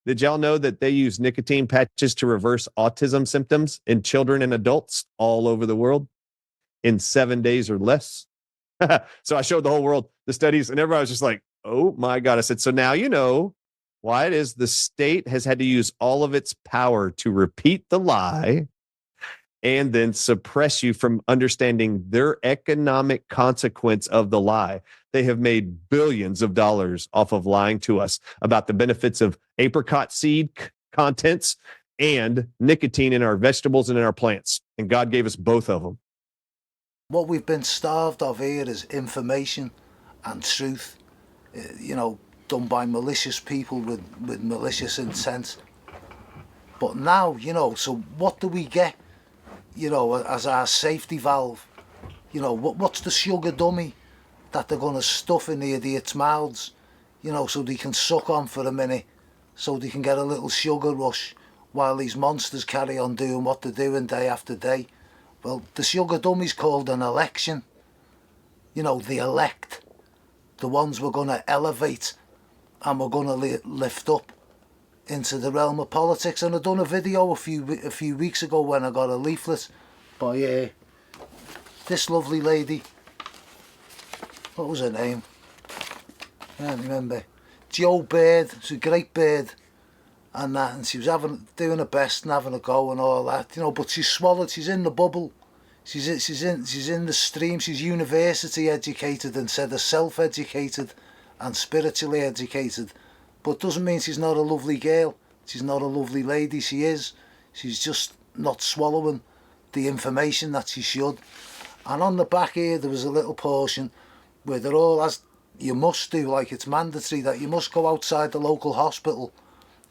Did y'all know that they use nicotine patches to reverse autism symptoms in children and adults all over the world in 7 days or less? So I showed the whole world the studies, and everybody was just like, oh my God. I said, so now you know why it is the state has had to use all of its power to repeat the lie and then suppress you from understanding their economic consequence of the lie. They have made billions of dollars off of lying to us about the benefits of apricot seed contents and nicotine in our vegetables and in our plants. And God gave us both of them. What we've been starved of here is information and truth, done by malicious people with malicious intent. But now, so what do we get, as our safety valve? What's the sugar dummy that they're going to stuff in the idiots' mouths, so they can suck on for a minute, so they can get a little sugar rush while these monsters carry on doing what they're doing day after day. Well, the sugar dummy's called an election. The elect. The ones we're going to elevate and we're going to lift up into the realm of politics. And I done a video a few weeks ago when I got a leaflet by this lovely lady. What was her name? I can't remember. Joe Bird. She's a great bird. And that, and she was doing her best and having a go and all that, but she's swallowed, she's in the bubble, she's in the stream, she's university educated instead of self-educated and spiritually educated. But doesn't mean she's not a lovely girl, she's not a lovely lady, she's just not swallowing the information that she should. And on the back here there was a little portion where they're all, as you must do, like it's mandatory that you must go outside the local hospital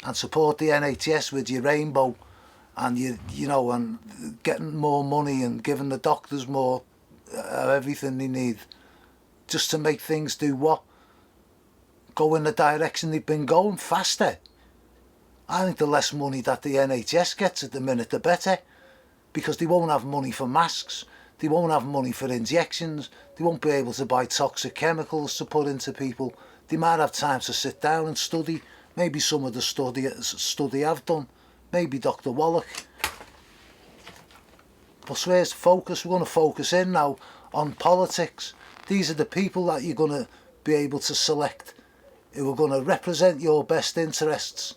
and support the NHS with your rainbow, and and getting more money and giving the doctors more everything they need, just to make things do what? Go in the direction they've been going faster. I think the less money that the NHS gets at the minute, the better, because they won't have money for masks, they won't have money for injections, they won't be able to buy toxic chemicals to put into people, they might have time to sit down and study. Maybe some of the study I've done. Maybe Dr. Wallach. But where's the focus? We're going to focus in now on politics. These are the people that you're going to be able to select, who are going to represent your best interests,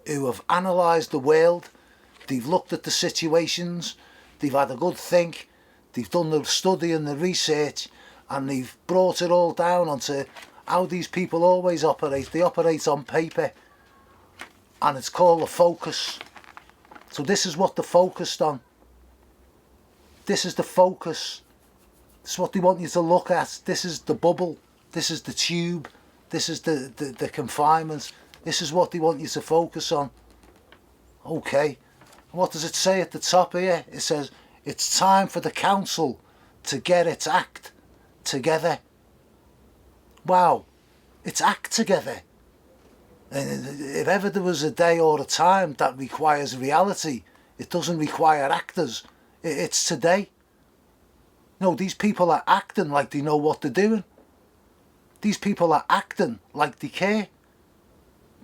who have analysed the world, they've looked at the situations, they've had a good think, they've done the study and the research, and they've brought it all down onto how these people always operate. They operate on paper. And it's called a focus. So this is what they're focused on. This is the focus. This is what they want you to look at. This is the bubble. This is the tube. This is the confinement. This is what they want you to focus on. Okay. And what does it say at the top here? It says, it's time for the council to get its act together. Wow. It's act together. And if ever there was a day or a time that requires reality, it doesn't require actors. It's today. No, these people are acting like they know what they're doing. These people are acting like they care.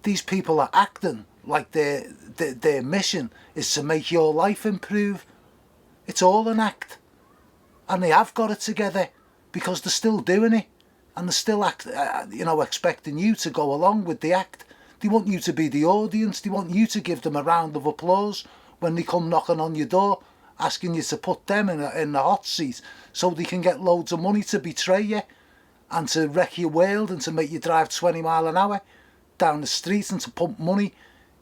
These people are acting like their mission is to make your life improve. It's all an act. And they have got it together because they're still doing it. And they're still expecting you to go along with the act. They want you to be the audience. They want you to give them a round of applause when they come knocking on your door, asking you to put them in the hot seat so they can get loads of money to betray you and to wreck your world and to make you drive 20 mile an hour down the street and to pump money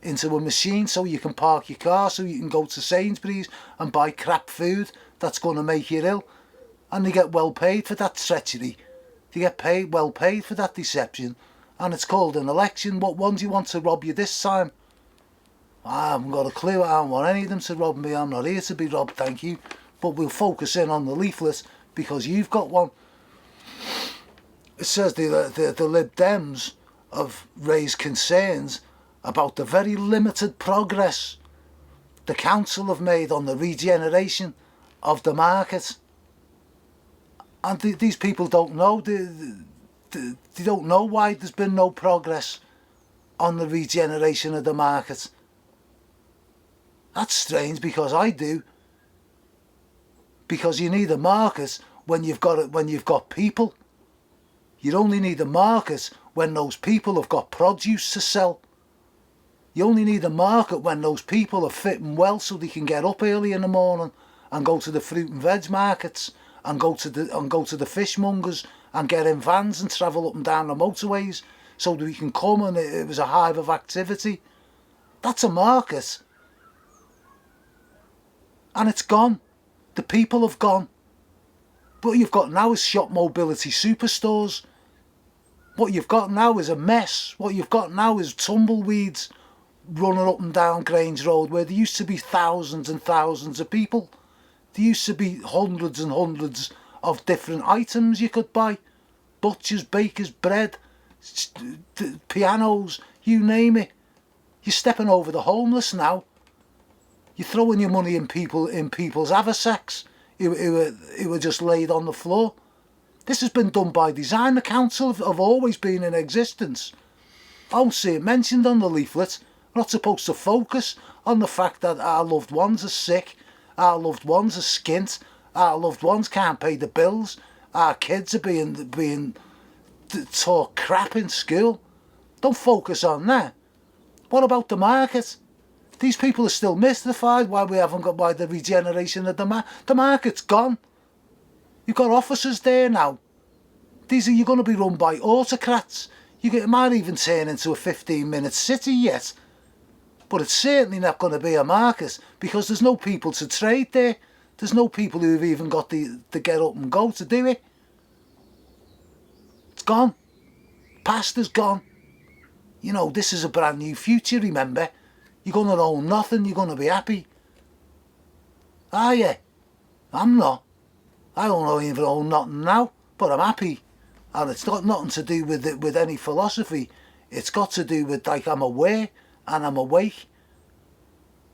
into a machine so you can park your car, so you can go to Sainsbury's and buy crap food that's going to make you ill. And they get well paid for that treachery. They get well paid for that deception. And it's called an election. What one do you want to rob you this time? I haven't got a clue. I don't want any of them to rob me. I'm not here to be robbed, thank you. But we'll focus in on the leaflet because you've got one. It says the Lib Dems have raised concerns about the very limited progress the council have made on the regeneration of the market. And these people don't know. They don't know why there's been no progress. on the regeneration of the market. That's strange, because I do. Because you need a market when you've got people. You only need a market when those people have got produce to sell. You only need a market when those people are fitting well, so they can get up early in the morning and go to the fruit and veg markets and go to the fishmongers and get in vans and travel up and down the motorways so that we can come and it was a hive of activity. That's a market. And it's gone. The people have gone. What you've got now is shop mobility superstores. What you've got now is a mess. What you've got now is tumbleweeds running up and down Grange Road, where there used to be thousands and thousands of people. There used to be hundreds and hundreds of different items you could buy. Butchers, bakers, bread, pianos, you name it. You're stepping over the homeless now. You're throwing your money in people's haversacks who are just laid on the floor. This has been done by design. The council have always been in existence. I don't see it mentioned on the leaflet. We're not supposed to focus on the fact that our loved ones are sick, our loved ones are skint, our loved ones can't pay the bills, our kids are being taught crap in school. Don't focus on that. What about the market? These people are still mystified why the regeneration of the market. The market's gone. You've got officers there now. You're going to be run by autocrats. It might even turn into a 15-minute city yet. But it's certainly not going to be a market, because there's no people to trade there. There's no people who've even got the get up and go to do it. It's gone. Past is gone. You know, this is a brand new future, remember. You're going to own nothing, you're going to be happy. Are you? I'm not. I don't even own nothing now, but I'm happy. And it's got nothing to do with any philosophy. It's got to do with, like, I'm aware and I'm awake.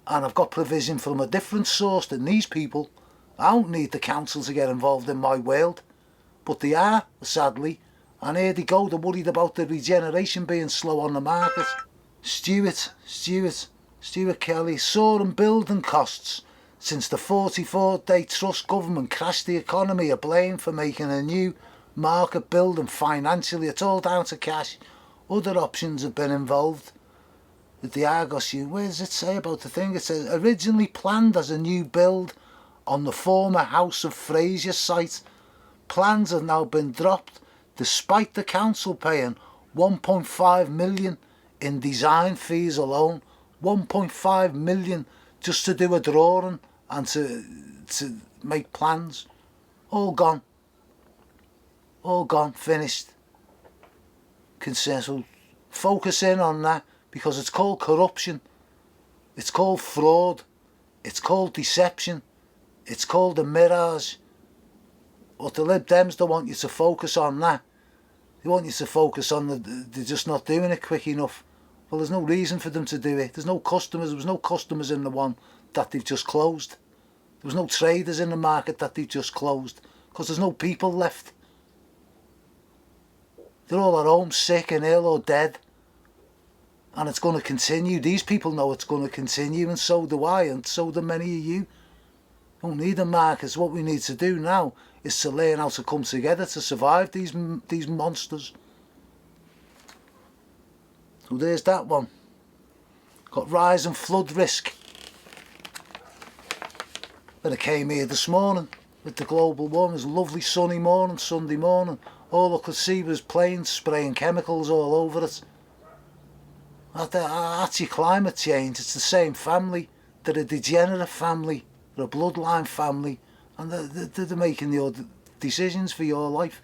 And I've got provision from a different source than these people. I don't need the council to get involved in my world. But they are, sadly. And here they go, they're worried about the regeneration being slow on the market. Stuart Kelly, soaring building costs. Since the 44-day Trust government crashed the economy, are blamed for making a new market building financially. It's all down to cash. Other options have been involved. The Argos, where does it say about the thing? It says, originally planned as a new build on the former House of Fraser site. Plans have now been dropped, despite the council paying 1.5 million in design fees alone. 1.5 million just to do a drawing and to make plans. All gone. All gone, finished. So focus in on that, because it's called corruption, it's called fraud, it's called deception, it's called a mirage. But the Lib Dems don't want you to focus on that. They want you to focus on they're just not doing it quick enough. Well, there's no reason for them to do it. There's no customers. There was no customers in the one that they've just closed. There was no traders in the market that they've just closed, because there's no people left. They're all at home, sick and ill or dead. And it's going to continue. These people know it's going to continue, and so do I, and so do many of you. Don't need the markets. What we need to do now is to learn how to come together to survive these monsters. So there's that one. Got rise and flood risk. When I came here this morning with the global warming, it was a lovely sunny morning, Sunday morning. All I could see was planes spraying chemicals all over it. That's your climate change. It's the same family. They're a degenerate family. They're a bloodline family. And they're making your decisions for your life.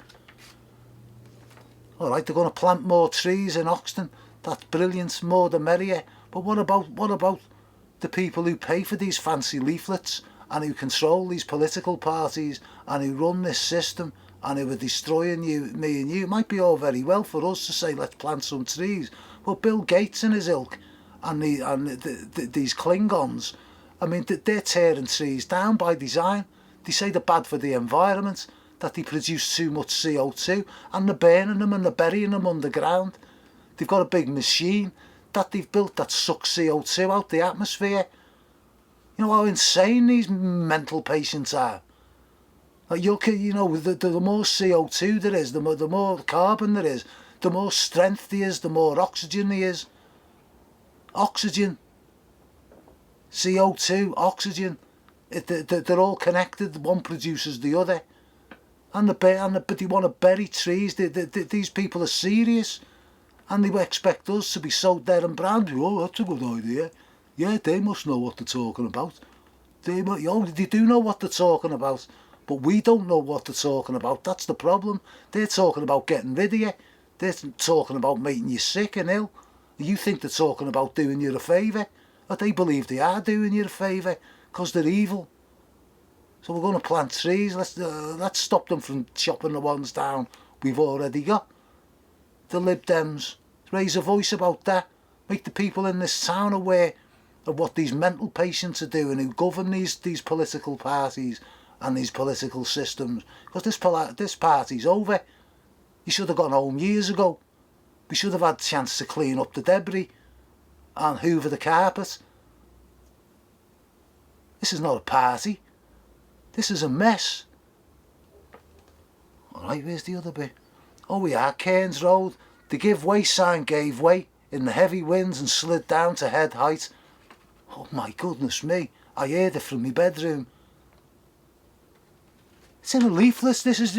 Alright, they're going to plant more trees in Oxton. That's brilliant, more the merrier. But what about the people who pay for these fancy leaflets and who control these political parties and who run this system and who are destroying me and you? It might be all very well for us to say, let's plant some trees. But Bill Gates and his ilk and these Klingons, I mean, they're tearing trees down by design. They say they're bad for the environment, that they produce too much CO2, and they're burning them and they're burying them underground. They've got a big machine that they've built that sucks CO2 out the atmosphere. You know how insane these mental patients are. Like you know, the more CO2 there is, the more carbon there is, the more strength there is, the more oxygen there is. Oxygen, CO2, oxygen, they're all connected. One produces the other. But they want to bury trees. These people are serious, and they expect us to be so dead and brand. Oh, that's a good idea. Yeah, they must know what they're talking about. They do know what they're talking about, but we don't know what they're talking about. That's the problem. They're talking about getting rid of you. They're talking about making you sick and ill. You think they're talking about doing you a favour, but they believe they are doing you a favour because they're evil. So we're going to plant trees. Let's stop them from chopping the ones down we've already got. The Lib Dems, raise a voice about that. Make the people in this town aware of what these mental patients are doing who govern these political parties and these political systems. Because this party's over. You should have gone home years ago. We should have had a chance to clean up the debris and hoover the carpet. This is not a party. This is a mess. Alright, where's the other bit? Oh, we are Cairns Road. The give way sign gave way in the heavy winds and slid down to head height. Oh my goodness me, I heard it from my bedroom. It's in a leaflet. This is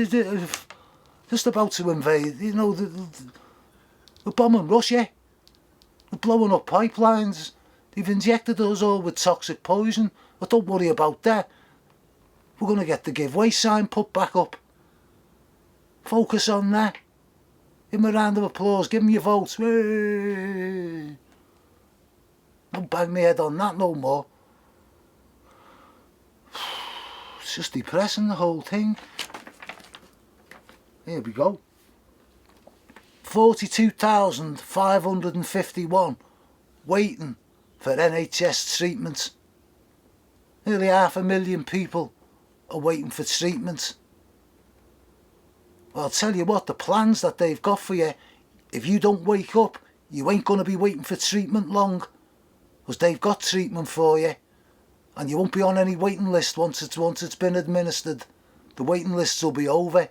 just about to invade, you know, the bombing Russia. They're blowing up pipelines. They've injected us all with toxic poison. But don't worry about that. We're going to get the give way sign put back up. Focus on that. Give them a round of applause. Give them your votes. Hey. Don't bang my head on that no more. It's just depressing, the whole thing. Here we go. 42,551 waiting for NHS treatment. Nearly 500,000 people are waiting for treatment. Well, I'll tell you what, the plans that they've got for you, if you don't wake up, you ain't going to be waiting for treatment long. Because they've got treatment for you. And you won't be on any waiting list once it's been administered. The waiting lists will be over.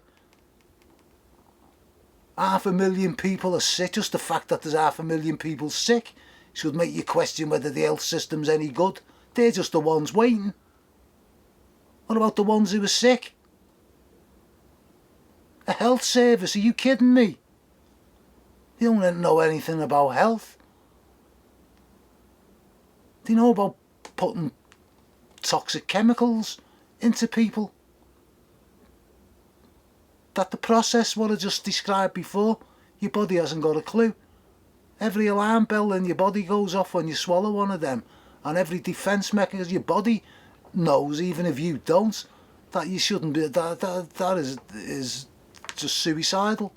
500,000 people are sick. Just the fact that there's 500,000 people sick should make you question whether the health system's any good. They're just the ones waiting. What about the ones who are sick? A health service? Are you kidding me? You don't know anything about health. Do you know about putting toxic chemicals into people? That the process, what I just described before, your body hasn't got a clue. Every alarm bell in your body goes off when you swallow one of them, and every defence mechanism, your body knows, even if you don't, that you shouldn't be. That is just suicidal.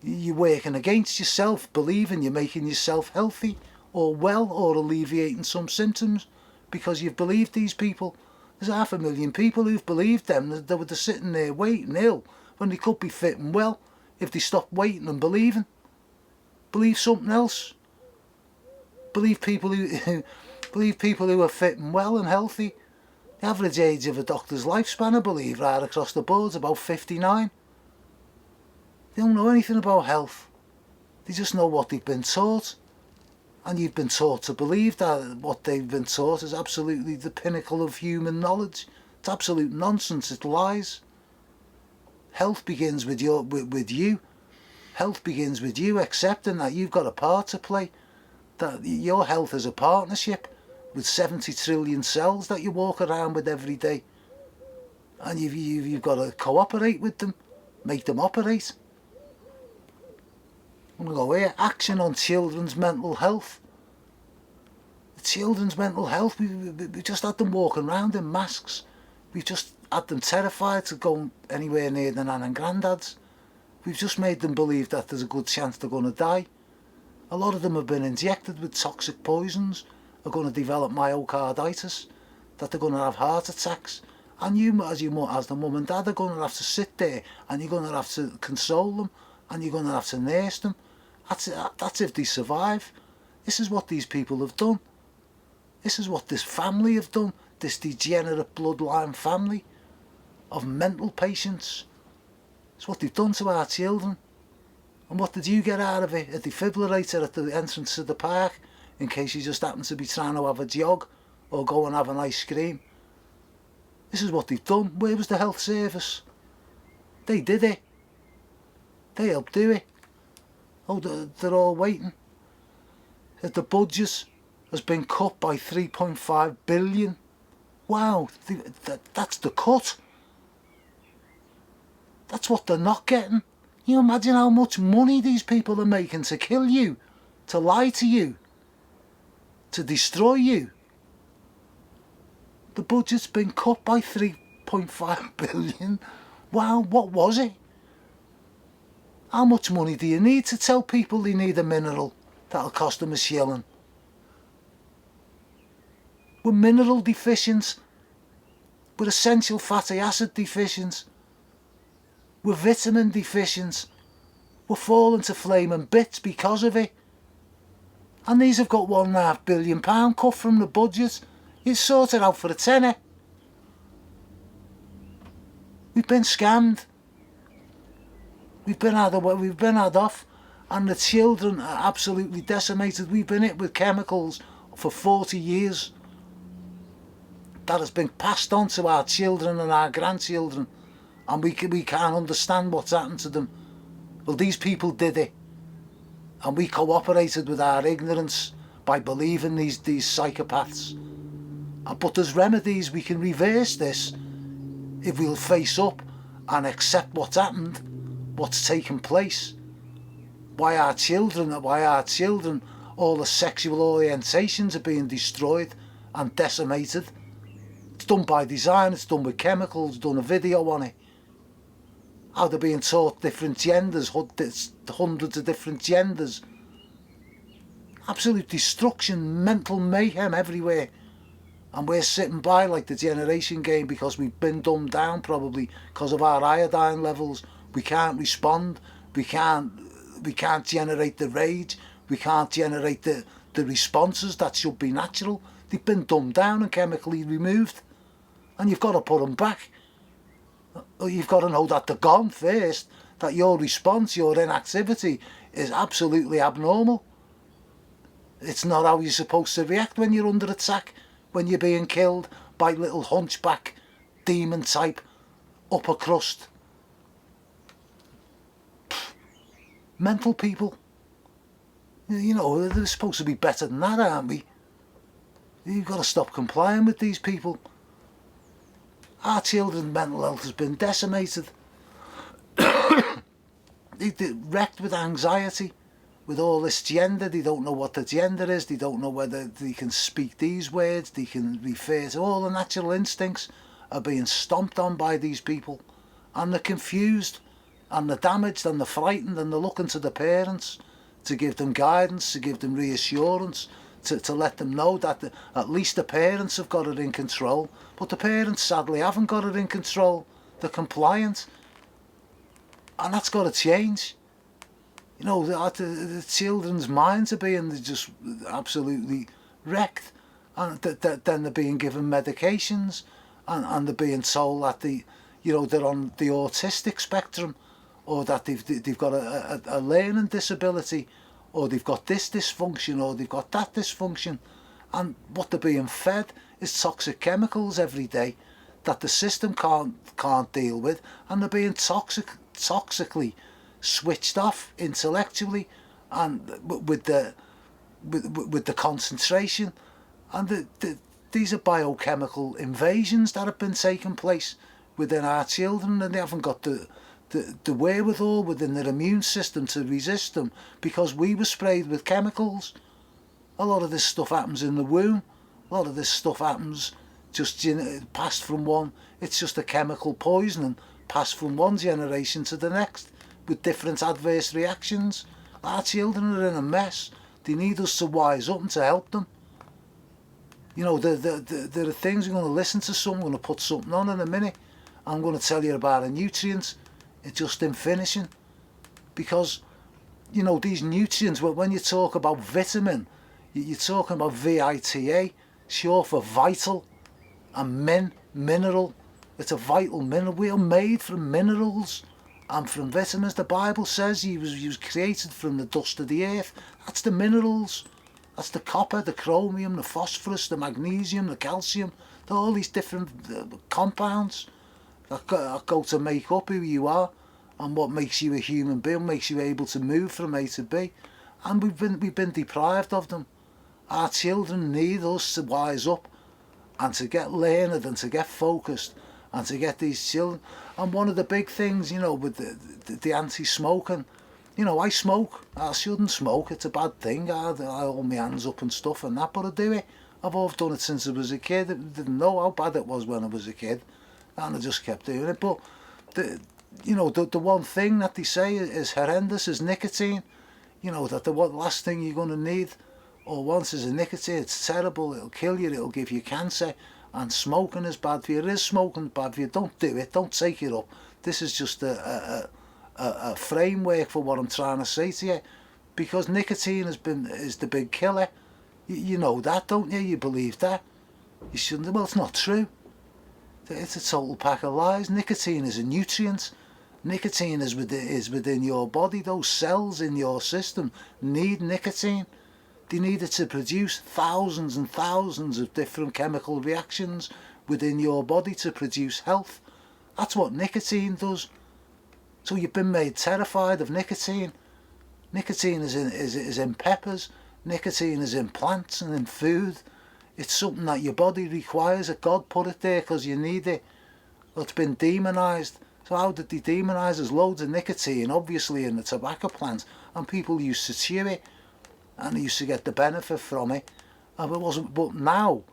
You're working against yourself, believing you're making yourself healthy or well or alleviating some symptoms because you've believed these people. There's 500,000 people who've believed them. They were sitting there waiting ill when they could be fit and well if they stopped waiting and believing. Believe something else. Believe people who are fit and well and healthy. The average age of a doctor's lifespan, I believe, right across the board is about 59. They don't know anything about health. They just know what they've been taught. And you've been taught to believe that what they've been taught is absolutely the pinnacle of human knowledge. It's absolute nonsense. It's lies. Health begins with you. Health begins with you accepting that you've got a part to play. That your health is a partnership with 70 trillion cells that you walk around with every day. And you've got to cooperate with them. Make them operate. I'm going to go here. Action on children's mental health. The children's mental health, we just had them walking around in masks. We've just had them terrified to go anywhere near their nan and granddads. We've just made them believe that there's a good chance they're going to die. A lot of them have been injected with toxic poisons, are going to develop myocarditis, that they're going to have heart attacks. And you, as the mum and dad, are going to have to sit there and you're going to have to console them and you're going to have to nurse them. That's if they survive. This is what these people have done. This is what this family have done, this degenerate bloodline family of mental patients. It's what they've done to our children. And what did you get out of it? A defibrillator at the entrance to the park in case you just happen to be trying to have a jog or go and have an ice cream. This is what they've done. Where was the health service? They did it. They helped do it. Oh, they're all waiting. The budget has been cut by 3.5 billion. Wow, that's the cut. That's what they're not getting. Can you imagine how much money these people are making to kill you, to lie to you, to destroy you? The budget's been cut by 3.5 billion. Wow, what was it? How much money do you need to tell people they need a mineral that'll cost them a shilling? We're mineral deficient. We're essential fatty acid deficient. We're vitamin deficient. We're falling to flaming bits because of it. And these have got £1.5 billion cut from the budget. It's sorted out for a tenner. We've been scammed. We've been had off, and the children are absolutely decimated. We've been hit with chemicals for 40 years. That has been passed on to our children and our grandchildren, and we can't understand what's happened to them. Well, these people did it, and we cooperated with our ignorance by believing these psychopaths. But there's remedies. We can reverse this if we'll face up and accept what's happened, what's taken place, why our children, all the sexual orientations are being destroyed and decimated. It's done by design, it's done with chemicals, done a video on it. How they're being taught different genders, hundreds of different genders. Absolute destruction, mental mayhem everywhere. And we're sitting by like the generation game because we've been dumbed down probably because of our iodine levels. We can't respond, we can't generate the rage, we can't generate the responses that should be natural. They've been dumbed down and chemically removed. And you've got to put them back. You've got to know that they're gone first, that your response, your inactivity is absolutely abnormal. It's not how you're supposed to react when you're under attack, when you're being killed by little hunchback, demon type, upper crust. Mental people. You know, they're supposed to be better than that, aren't we? You've got to stop complying with these people. Our children's mental health has been decimated. They're wrecked with anxiety, with all this gender. They don't know what the gender is. They don't know whether they can speak these words. They can refer to all the natural instincts are being stomped on by these people. And they're confused, and they're damaged, and they're frightened, and they're looking to the parents to give them guidance, to give them reassurance, to let them know that at least the parents have got it in control. But the parents sadly haven't got it in control. They're compliant. And that's got to change. You know, the children's minds are being just absolutely wrecked. And then they're being given medications, and they're being told that they're on the autistic spectrum, or that they've got a learning disability, or they've got this dysfunction, or they've got that dysfunction. And what they're being fed is toxic chemicals every day that the system can't deal with, and they're being toxically switched off intellectually, and with the concentration. And these are biochemical invasions that have been taking place within our children, and they haven't got the wherewithal within their immune system to resist them, because we were sprayed with chemicals. A lot of this stuff happens in the womb. A lot of this stuff happens just passed from one. It's just a chemical poisoning passed from one generation to the next with different adverse reactions. Our children are in a mess. They need us to wise up and to help them. You know, there are things. I'm going to listen to some. I'm going to put something on in a minute. I'm going to tell you about a nutrient. It's just in finishing. Because, you know, these nutrients, when you talk about vitamin, You're talking about VITA, short for vital, and mineral. It's a vital mineral. We are made from minerals and from vitamins. The Bible says he was created from the dust of the earth. That's the minerals. That's the copper, the chromium, the phosphorus, the magnesium, the calcium. All these different compounds that go to make up who you are and what makes you a human being, makes you able to move from A to B. And we've been deprived of them. Our children need us to wise up and to get learned and to get focused and to get these children. And one of the big things, with the anti-smoking, I smoke. I shouldn't smoke. It's a bad thing. I hold my hands up and stuff and that, but I do it. I've done it since I was a kid. I didn't know how bad it was when I was a kid, and I just kept doing it. But the one thing that they say is horrendous is nicotine. That the last thing you're going to need or want is a nicotine. It's terrible. It'll kill you. It'll give you cancer. And smoking is bad for you. It is smoking bad for you. Don't do it. Don't take it up. This is just a framework for what I'm trying to say to you, because nicotine is the big killer. You know that, don't you? You believe that. You shouldn't. Well, it's not true. It's a total pack of lies. Nicotine is a nutrient. Nicotine is within your body. Those cells in your system need nicotine. They need it to produce thousands and thousands of different chemical reactions within your body to produce health. That's what nicotine does. So you've been made terrified of nicotine. Nicotine is in peppers. Nicotine is in plants and in food. It's something that your body requires. That God put it there because you need it. Well, it's been demonised. So how did they demonise? There's loads of nicotine, obviously, in the tobacco plants, and people used to chew it, and they used to get the benefit from it. And it wasn't. But now,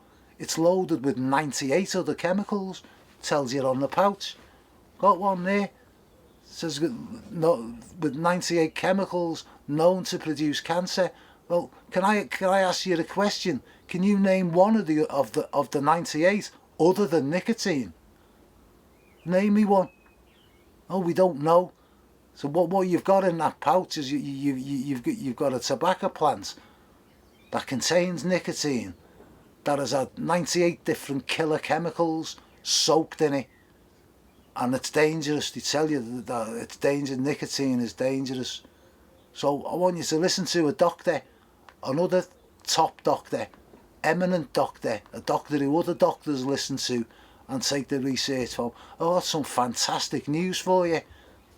it's loaded with 98 other chemicals. Tells you on the pouch. Got one there. Says with 98 chemicals known to produce cancer. Well, can I ask you a question? Can you name one of the 98 other than nicotine? Name me one. Oh, we don't know. So what you've got in that pouch is you've got a tobacco plant that contains nicotine that has had 98 different killer chemicals soaked in it, and it's dangerous. They tell you that it's dangerous. Nicotine is dangerous. So I want you to listen to a doctor, another top doctor, eminent doctor, a doctor who other doctors listen to and take the research from. Oh, that's some fantastic news for you.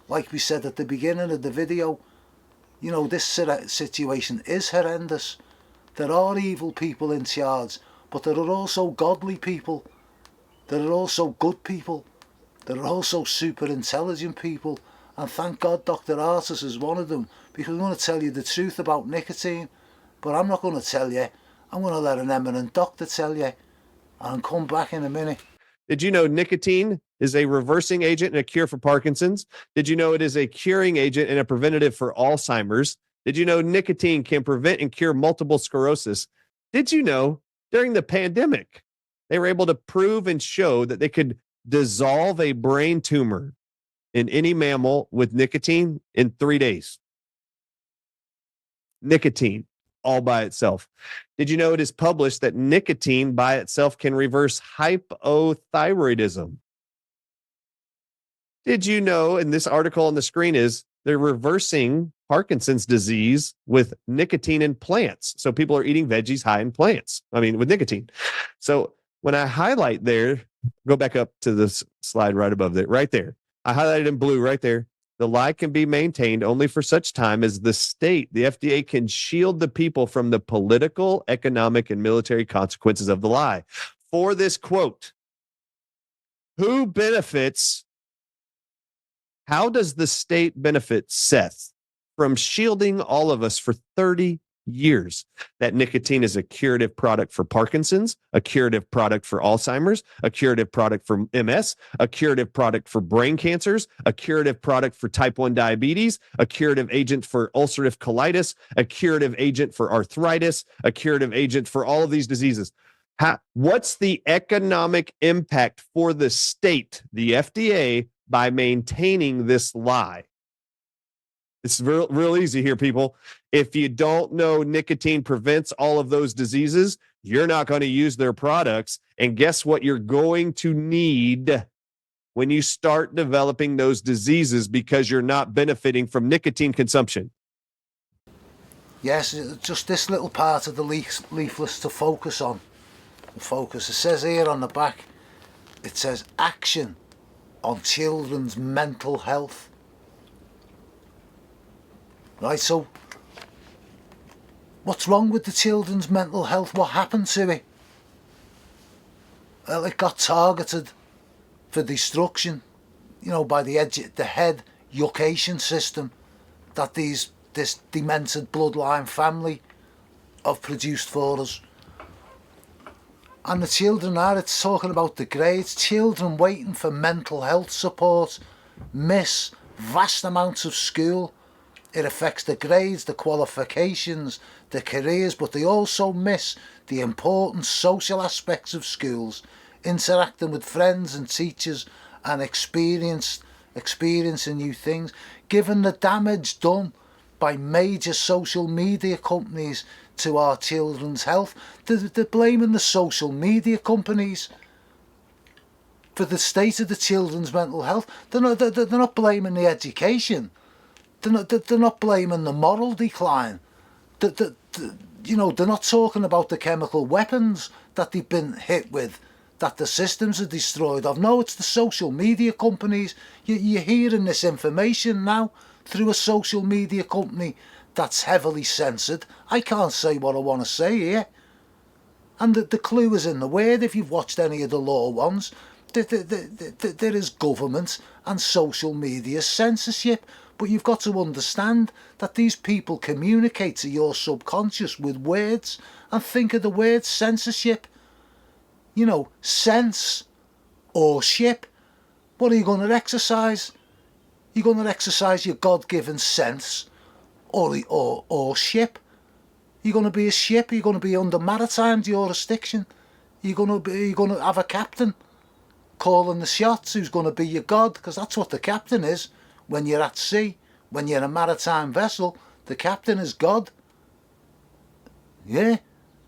Like we said at the beginning of the video, this situation is horrendous. There are evil people in charge, but there are also godly people. There are also good people. There are also super intelligent people. And thank God Dr. Artis is one of them, because I'm going to tell you the truth about nicotine. But I'm not going to tell you. I'm going to let an eminent doctor tell you. And come back in a minute. Did you know nicotine is a reversing agent and a cure for Parkinson's? Did you know it is a curing agent and a preventative for Alzheimer's? Did you know nicotine can prevent and cure multiple sclerosis? Did you know during the pandemic, they were able to prove and show that they could dissolve a brain tumor in any mammal with nicotine in 3 days? Nicotine all by itself. Did you know it is published that nicotine by itself can reverse hypothyroidism? Did you know, and this article on the screen is, they're reversing Parkinson's disease with nicotine in plants. So people are eating veggies high in plants. With nicotine. So when I highlight there, go back up to this slide right above there, right there. I highlighted in blue right there. The lie can be maintained only for such time as the FDA can shield the people from the political, economic, and military consequences of the lie. For this quote, who benefits? How does the state benefit, Seth, from shielding all of us for 30 years? That nicotine is a curative product for Parkinson's, a curative product for Alzheimer's, a curative product for MS, a curative product for brain cancers, a curative product for type 1 diabetes, a curative agent for ulcerative colitis, a curative agent for arthritis, a curative agent for all of these diseases. What's the economic impact for the state, the FDA, by maintaining this lie? It's real easy here, people. If you don't know nicotine prevents all of those diseases, you're not going to use their products. And guess what you're going to need when you start developing those diseases because you're not benefiting from nicotine consumption? Yes, just this little part of the leaflet to focus on. It says here on the back, it says action on children's mental health. Right, so what's wrong with the children's mental health? What happened to it? Well, it got targeted for destruction, by the head education system that this demented bloodline family have produced for us. And the children it's talking about the grades. Children waiting for mental health support miss vast amounts of school. It affects the grades, the qualifications, the careers, but they also miss the important social aspects of schools, interacting with friends and teachers and experiencing new things. Given the damage done by major social media companies to our children's health, they're blaming the social media companies for the state of the children's mental health. They're not blaming the education. They're not blaming the moral decline. They're not talking about the chemical weapons that they've been hit with, that the systems are destroyed of. No, it's the social media companies. You're hearing this information now through a social media company that's heavily censored. I can't say what I want to say here. And the clue is in the word. If you've watched any of the law ones, there is government and social media censorship. But you've got to understand that these people communicate to your subconscious with words. And think of the word censorship. Sense or ship. What are you going to exercise? You're going to exercise your God-given sense or ship. You're going to be a ship. You're going to be under maritime jurisdiction. You're going to have a captain calling the shots who's going to be your God, because that's what the captain is. When you're at sea, when you're in a maritime vessel, the captain is God. Yeah?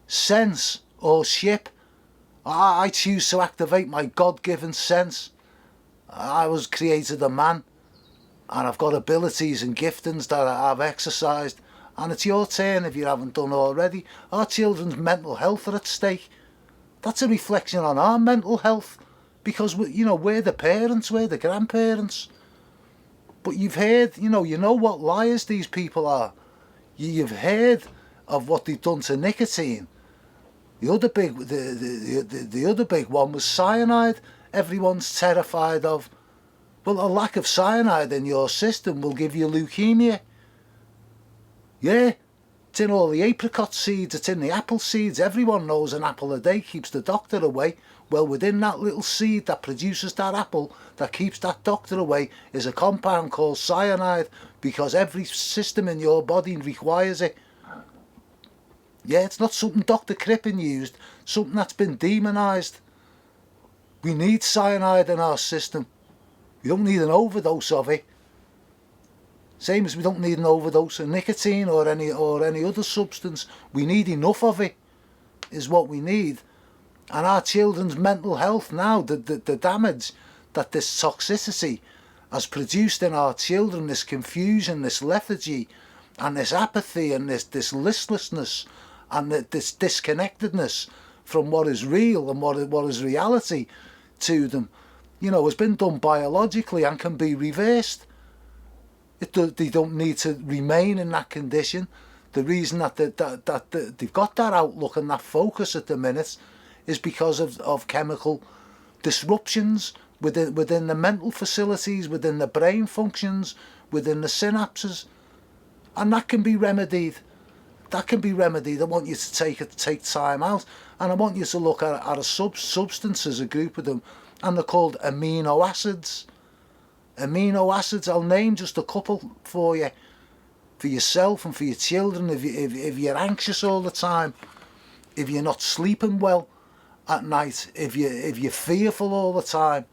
Sense or ship. I choose to activate my God-given sense. I was created a man, and I've got abilities and giftings that I've exercised, and it's your turn if you haven't done already. Our children's mental health are at stake. That's a reflection on our mental health, because we're the parents, we're the grandparents. But you've heard, you know what liars these people are. You've heard of what they've done to nicotine. The other big one was cyanide. Everyone's terrified of. Well, a lack of cyanide in your system will give you leukemia. Yeah, it's in all the apricot seeds, it's in the apple seeds. Everyone knows an apple a day keeps the doctor away. Well, within that little seed that produces that apple, that keeps that doctor away, is a compound called cyanide, because every system in your body requires it. Yeah, it's not something Dr. Crippen used, something that's been demonised. We need cyanide in our system. We don't need an overdose of it. Same as we don't need an overdose of nicotine or any other substance. We need enough of it, is what we need. And our children's mental health now, the damage that this toxicity has produced in our children, this confusion, this lethargy, and this apathy, and this listlessness, and this disconnectedness from what is real and what is reality to them, has been done biologically and can be reversed. They don't need to remain in that condition. The reason that they've got that outlook and that focus at the minute is because of chemical disruptions within the mental facilities, within the brain functions, within the synapses, and that can be remedied. I want you to take time out, and I want you to look at a substance as a group of them, and they're called amino acids. Amino acids, I'll name just a couple for you, for yourself and for your children. If you're anxious all the time, if you're not sleeping well at night, if you're fearful all the time,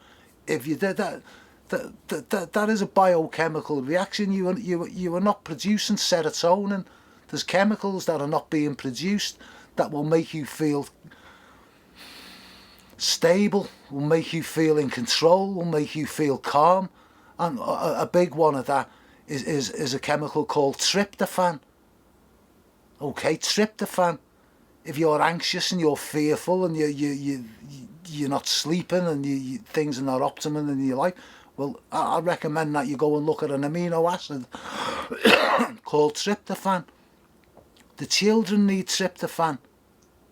if you did that, That is a biochemical reaction. You are not producing serotonin. There's chemicals that are not being produced that will make you feel stable, will make you feel in control, will make you feel calm. And a big one of that is a chemical called tryptophan. Okay, tryptophan. If you're anxious and you're fearful and you're not sleeping and things are not optimum in your life, well, I recommend that you go and look at an amino acid called tryptophan. The children need tryptophan.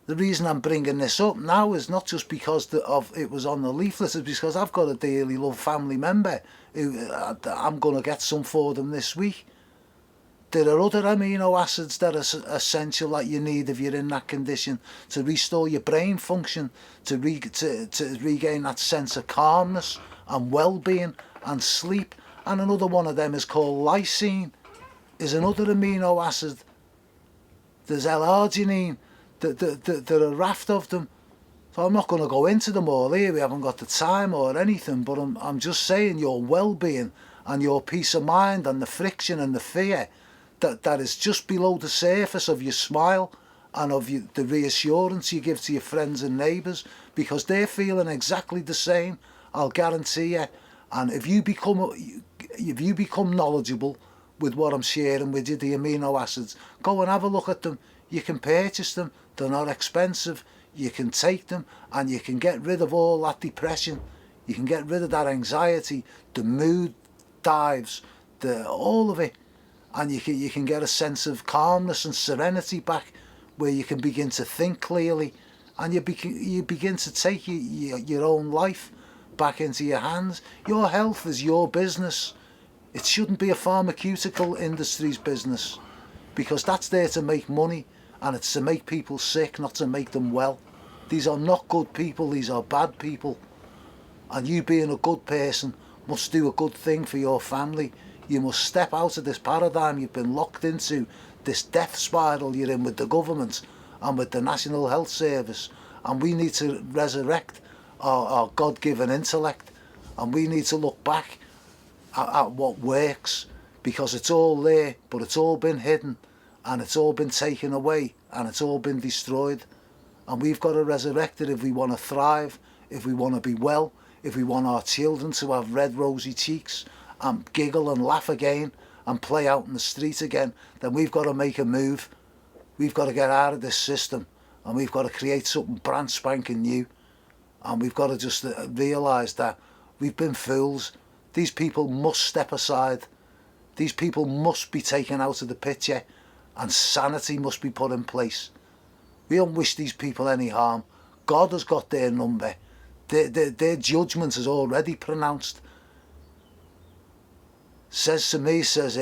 The reason I'm bringing this up now is not just because it was on the leaflet, it's because I've got a dearly loved family member who I'm going to get some for them this week. There are other amino acids that are essential that you need if you're in that condition to restore your brain function, to regain that sense of calmness and well-being and sleep. And another one of them is called lysine, is another amino acid. There's L-arginine. There are a raft of them. So I'm not going to go into them all here. We haven't got the time or anything, but I'm just saying your well-being and your peace of mind and the friction and the fear that is just below the surface of your smile and of the reassurance you give to your friends and neighbours, because they're feeling exactly the same, I'll guarantee you. And if you become knowledgeable with what I'm sharing with you, the amino acids, go and have a look at them. You can purchase them, they're not expensive, you can take them and you can get rid of all that depression, you can get rid of that anxiety, the mood dives, all of it. And you can get a sense of calmness and serenity back, where you can begin to think clearly, and you begin to take your own life back into your hands. Your health is your business. It shouldn't be a pharmaceutical industry's business, because that's there to make money, and it's to make people sick, not to make them well. These are not good people, these are bad people. And you, being a good person, must do a good thing for your family. You must step out of this paradigm you've been locked into, this death spiral you're in with the government and with the National Health Service. And we need to resurrect our God-given intellect, and we need to look back at what works, because it's all there, but it's all been hidden, and it's all been taken away, and it's all been destroyed. And we've got to resurrect it if we want to thrive, if we want to be well, if we want our children to have red rosy cheeks and giggle and laugh again and play out in the street again. Then we've got to make a move. We've got to get out of this system, and we've got to create something brand spanking new. And we've got to just realise that we've been fools. These people must step aside. These people must be taken out of the picture, and sanity must be put in place. We don't wish these people any harm. God has got their number. Their judgment is already pronounced. Says to me, it says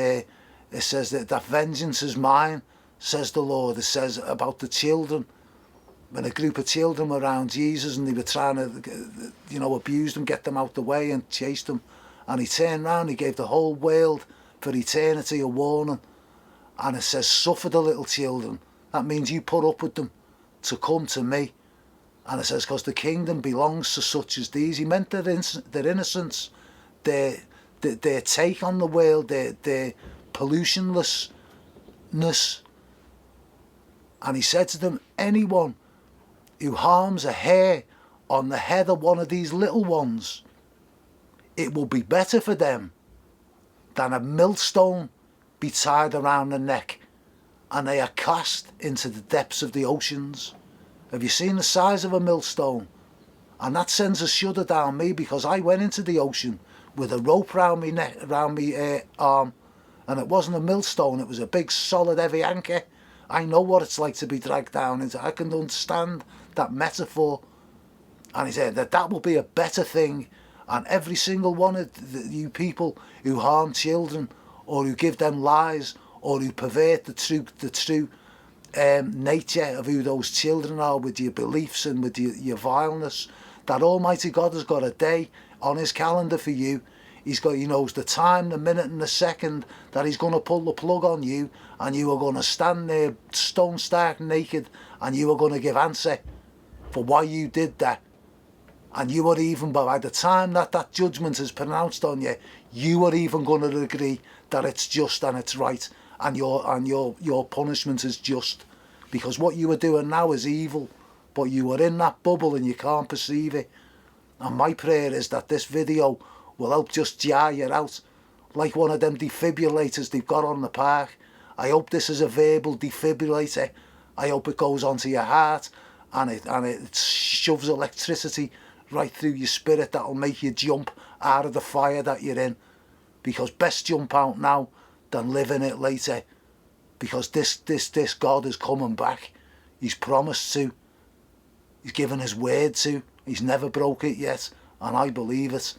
that vengeance is mine, says the Lord. It says about the children, when a group of children were around Jesus and they were trying to, abuse them, get them out the way and chase them. And he turned round, he gave the whole world for eternity a warning. And it says, suffer the little children. That means you put up with them to come to me. And it says, because the kingdom belongs to such as these. He meant their innocence, their take on the world, their pollutionlessness. And he said to them, anyone who harms a hair on the head of one of these little ones, it will be better for them than a millstone be tied around the neck and they are cast into the depths of the oceans. Have you seen the size of a millstone? And that sends a shudder down me, because I went into the ocean with a rope round me neck, around me arm, and it wasn't a millstone, it was a big solid heavy anchor. I know what it's like to be dragged down into. I can understand that metaphor. And he said that will be a better thing, and every single one of you people who harm children, or who give them lies, or who pervert the true nature of who those children are with your beliefs and with your vileness, that Almighty God has got a day on his calendar for you. He knows the time, the minute and the second that he's going to pull the plug on you, and you are going to stand there stone stark naked, and you are going to give answer for why you did that. And you are even, by the time that that judgment is pronounced on you, you are even going to agree that it's just and it's right, and your punishment is just, because what you are doing now is evil, but you are in that bubble and you can't perceive it. And my prayer is that this video will help just jar you out, like one of them defibrillators they've got on the park. I hope this is a verbal defibrillator. I hope it goes onto your heart and it shoves electricity right through your spirit that'll make you jump out of the fire that you're in. Because best jump out now than live in it later. Because this God is coming back. He's promised to. He's given his word to. He's never broke it yet. And I believe it.